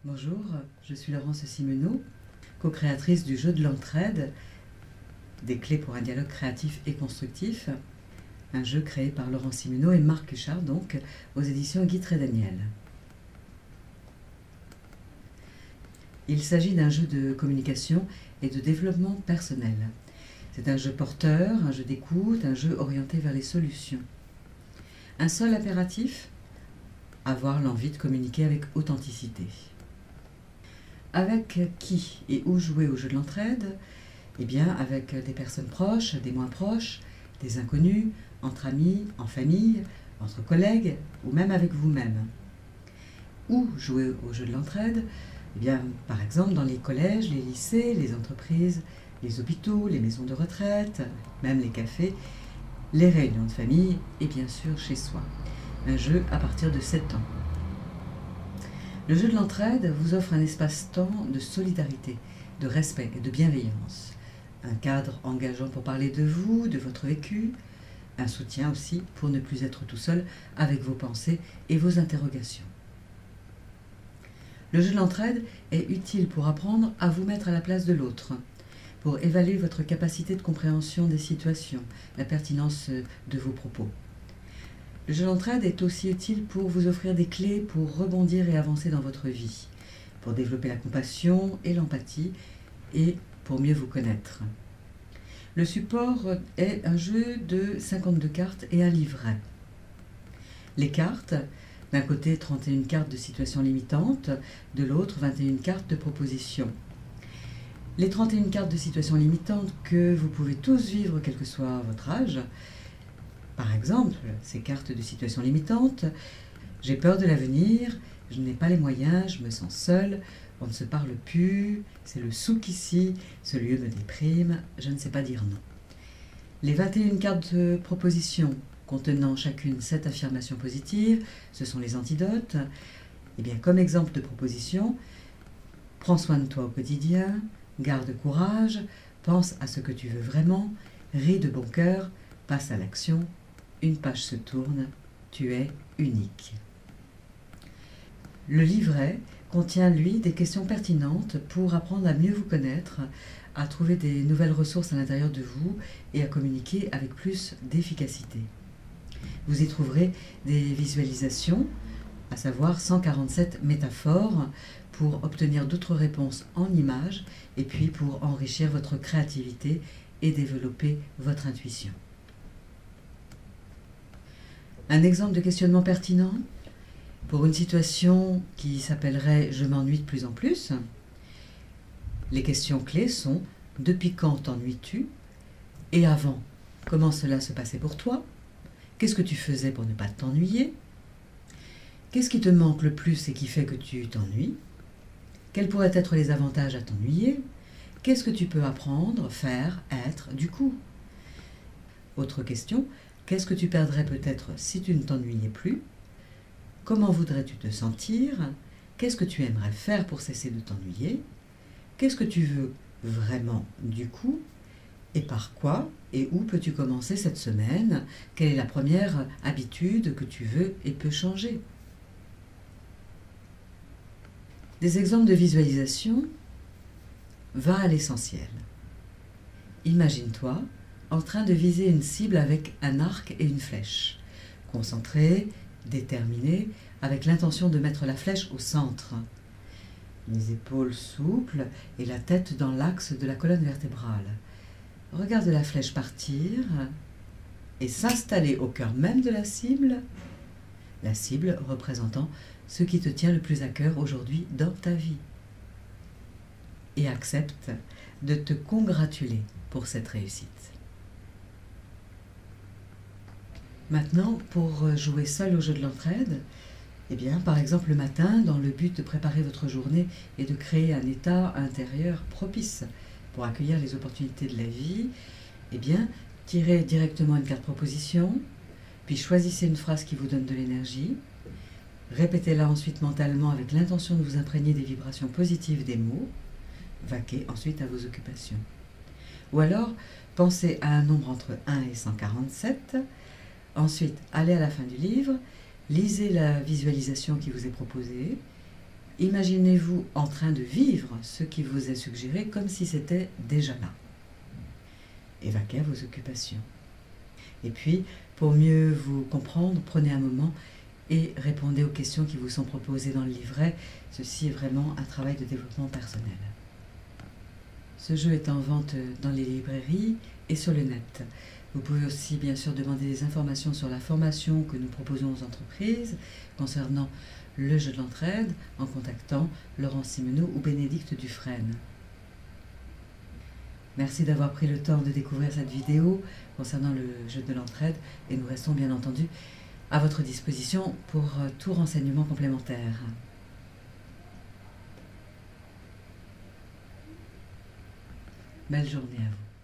Bonjour, je suis Laurence Simeneau, co-créatrice du jeu de l'entraide, des clés pour un dialogue créatif et constructif, un jeu créé par Laurent Simeneau et Marc Cuchard, donc, aux éditions Guitry Daniel. Il s'agit d'un jeu de communication et de développement personnel. C'est un jeu porteur, un jeu d'écoute, un jeu orienté vers les solutions. Un seul impératif, avoir l'envie de communiquer avec authenticité. Avec qui et où jouer au jeu de l'entraide? Eh bien, avec des personnes proches, des moins proches, des inconnus, entre amis, en famille, entre collègues ou même avec vous-même. Où jouer au jeu de l'entraide? Eh bien, par exemple, dans les collèges, les lycées, les entreprises, les hôpitaux, les maisons de retraite, même les cafés, les réunions de famille et bien sûr chez soi. Un jeu à partir de 7 ans. Le jeu de l'entraide vous offre un espace-temps de solidarité, de respect et de bienveillance. Un cadre engageant pour parler de vous, de votre vécu. Un soutien aussi pour ne plus être tout seul avec vos pensées et vos interrogations. Le jeu de l'entraide est utile pour apprendre à vous mettre à la place de l'autre, pour évaluer votre capacité de compréhension des situations, la pertinence de vos propos. Le jeu d'entraide est aussi utile pour vous offrir des clés pour rebondir et avancer dans votre vie, pour développer la compassion et l'empathie et pour mieux vous connaître. Le support est un jeu de 52 cartes et un livret. Les cartes, d'un côté 31 cartes de situations limitantes, de l'autre 21 cartes de propositions. Les 31 cartes de situations limitantes que vous pouvez tous vivre quel que soit votre âge. Par exemple, ces cartes de situations limitantes, j'ai peur de l'avenir, je n'ai pas les moyens, je me sens seule, on ne se parle plus, c'est le souk ici, ce lieu me déprime, je ne sais pas dire non. Les 21 cartes de propositions contenant chacune 7 affirmations positives, ce sont les antidotes. Et bien, comme exemple de proposition, prends soin de toi au quotidien, garde courage, pense à ce que tu veux vraiment, ris de bon cœur, passe à l'action, une page se tourne, tu es unique. Le livret contient, lui, des questions pertinentes pour apprendre à mieux vous connaître, à trouver des nouvelles ressources à l'intérieur de vous et à communiquer avec plus d'efficacité. Vous y trouverez des visualisations, à savoir 147 métaphores, pour obtenir d'autres réponses en images et puis pour enrichir votre créativité et développer votre intuition. Un exemple de questionnement pertinent pour une situation qui s'appellerait « Je m'ennuie de plus en plus ». Les questions clés sont « Depuis quand t'ennuies-tu » et « Avant, comment cela se passait pour toi ?» Qu'est-ce que tu faisais pour ne pas t'ennuyer? Qu'est-ce qui te manque le plus et qui fait que tu t'ennuies? Quels pourraient être les avantages à t'ennuyer? Qu'est-ce que tu peux apprendre, faire, être du coup? Autre question, qu'est-ce que tu perdrais peut-être si tu ne t'ennuyais plus? Comment voudrais-tu te sentir? Qu'est-ce que tu aimerais faire pour cesser de t'ennuyer? Qu'est-ce que tu veux vraiment du coup? Et par quoi et où peux-tu commencer cette semaine? Quelle est la première habitude que tu veux et peux changer? Des exemples de visualisation. Va à l'essentiel. Imagine-toi en train de viser une cible avec un arc et une flèche. Concentré, déterminé, avec l'intention de mettre la flèche au centre. Les épaules souples et la tête dans l'axe de la colonne vertébrale. Regarde la flèche partir et s'installer au cœur même de la cible représentant ce qui te tient le plus à cœur aujourd'hui dans ta vie. Et accepte de te congratuler pour cette réussite. Maintenant, pour jouer seul au jeu de l'entraide, eh bien, par exemple le matin, dans le but de préparer votre journée et de créer un état intérieur propice pour accueillir les opportunités de la vie, eh bien, tirez directement une carte proposition, puis choisissez une phrase qui vous donne de l'énergie, répétez-la ensuite mentalement avec l'intention de vous imprégner des vibrations positives des mots, vaquez ensuite à vos occupations. Ou alors, pensez à un nombre entre 1 et 147, ensuite allez à la fin du livre, lisez la visualisation qui vous est proposée, Imaginez-vous en train de vivre ce qui vous est suggéré comme si c'était déjà là. Et vaquez à vos occupations. Et puis, pour mieux vous comprendre, prenez un moment et répondez aux questions qui vous sont proposées dans le livret. Ceci est vraiment un travail de développement personnel. Ce jeu est en vente dans les librairies et sur le net. Vous pouvez aussi bien sûr demander des informations sur la formation que nous proposons aux entreprises concernant le jeu de l'entraide en contactant Laurent Simeneau ou Bénédicte Dufresne. Merci d'avoir pris le temps de découvrir cette vidéo concernant le jeu de l'entraide et nous restons bien entendu à votre disposition pour tout renseignement complémentaire. Belle journée à vous.